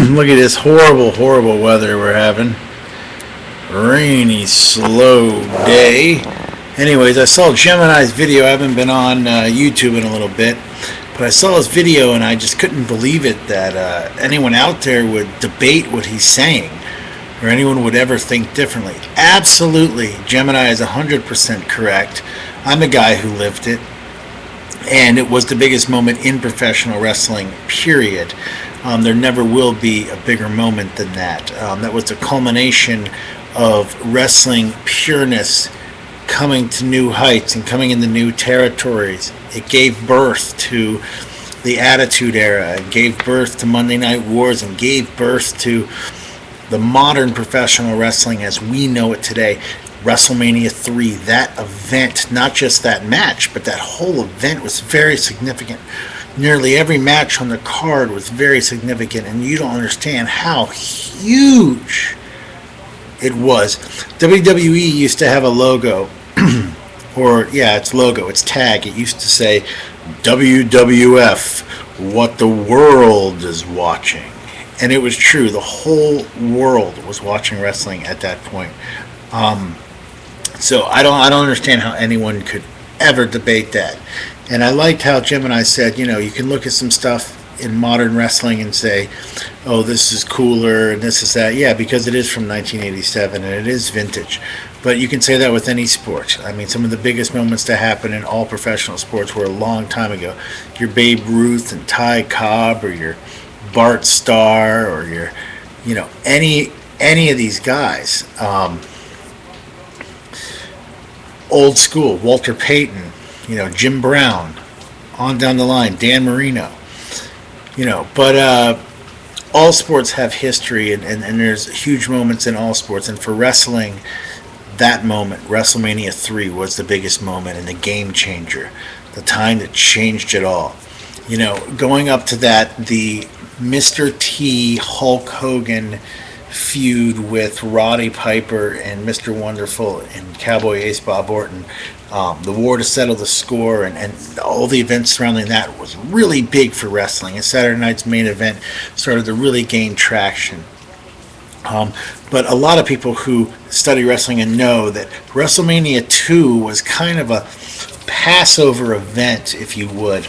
Look at this horrible weather we're having. Rainy, slow day. Anyways, I saw Gemini's video. I haven't been on YouTube in a little bit, but I saw his video and I just couldn't believe it that anyone out there would debate what he's saying, or anyone would ever think differently. Absolutely, Gemini is 100% correct. I'm a guy who lived it, and it was the biggest moment in professional wrestling, period. There never will be a bigger moment than that. That was the culmination of wrestling pureness coming to new heights and coming into new territories. It gave birth to the Attitude Era. It gave birth to Monday Night Wars and gave birth to the modern professional wrestling as we know it today. WrestleMania 3, that event, not just that match, but that whole event was very significant. Nearly every match on the card was very significant, and you don't understand how huge it was. WWE used to have a logo, its tag. It used to say, WWF, what the world is watching. And it was true. The whole world was watching wrestling at that point. So I don't understand how anyone could ever debate that. And I liked how Gemini said, you can look at some stuff in modern wrestling and say, oh, this is cooler and this is that. Yeah, because it is from 1987 and it is vintage. But you can say that with any sport. I mean, some of the biggest moments to happen in all professional sports were a long time ago. Your Babe Ruth and Ty Cobb, or your Bart Starr, or your, any of these guys. Old school, Walter Payton, Jim Brown, on down the line, Dan Marino, but all sports have history, and there's huge moments in all sports, and for wrestling, that moment, WrestleMania 3, was the biggest moment and the game changer, the time that changed it all. Going up to that, the Mr. T Hulk Hogan feud with Roddy Piper and Mr. Wonderful and Cowboy Ace Bob Orton, the war to settle the score, and all the events surrounding that was really big for wrestling. And Saturday night's main event started to really gain traction. But a lot of people who study wrestling and know that WrestleMania 2 was kind of a Passover event, if you would.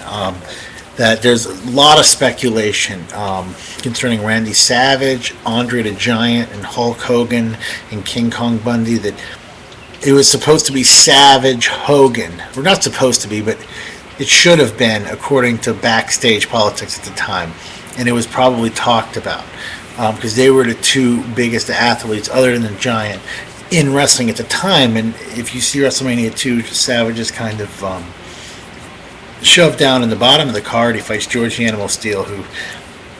That there's a lot of speculation concerning Randy Savage, Andre the Giant, and Hulk Hogan and King Kong Bundy, that it was supposed to be Savage Hogan. We're not supposed to be, but it should have been, according to backstage politics at the time. And it was probably talked about because they were the two biggest athletes, other than the Giant, in wrestling at the time. And if you see WrestleMania 2, Savage is kind of shoved down in the bottom of the card. He fights George the Animal Steel, who,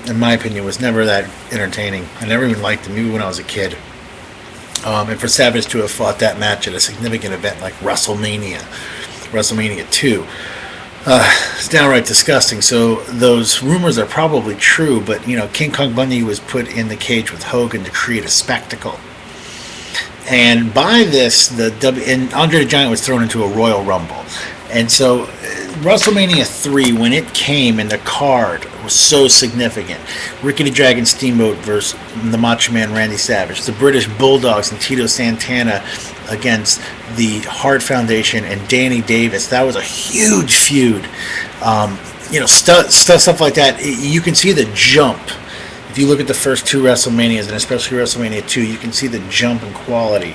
in my opinion, was never that entertaining. I never even liked him, even when I was a kid. And for Savage to have fought that match at a significant event like WrestleMania 2, it's downright disgusting. So those rumors are probably true, but King Kong Bundy was put in the cage with Hogan to create a spectacle. And by this, and Andre the Giant was thrown into a Royal Rumble. And so WrestleMania 3, when it came in the card, was so significant. Ricky the Dragon Steamboat versus the Macho Man Randy Savage. The British Bulldogs and Tito Santana against the Hart Foundation and Danny Davis. That was a huge feud. Stuff like that. You can see the jump. If you look at the first two WrestleManias, and especially WrestleMania 2, you can see the jump in quality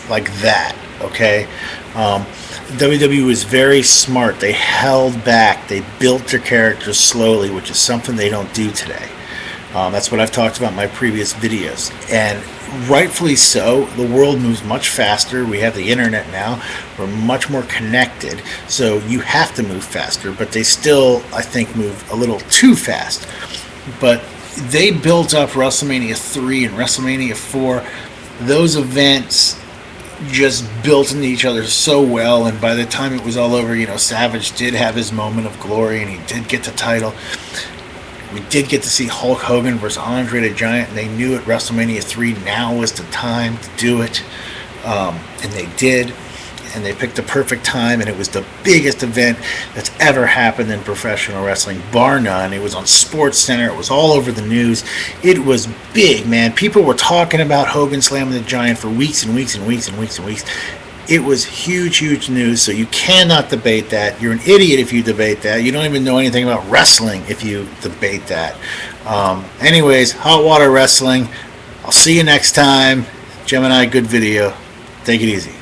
like that, okay? WWE was very smart. They held back. They built their characters slowly, which is something they don't do today. That's what I've talked about in my previous videos. And rightfully so, the world moves much faster. We have the internet now. We're much more connected. So you have to move faster, but they still, I think, move a little too fast. But they built up WrestleMania 3 and WrestleMania 4. Those events just built into each other so well, and by the time it was all over, Savage did have his moment of glory, and he did get the title. We did get to see Hulk Hogan versus Andre the Giant, and they knew at WrestleMania 3 now was the time to do it, and they did. and they picked the perfect time, and it was the biggest event that's ever happened in professional wrestling, bar none. It was on Sports Center. It was all over the news. It was big, man. People were talking about Hogan slamming the Giant for weeks and weeks and weeks and weeks and weeks. It was huge, huge news, so you cannot debate that. You're an idiot if you debate that. You don't even know anything about wrestling if you debate that. Anyways, Hot Water Wrestling. I'll see you next time. Gemini, good video. Take it easy.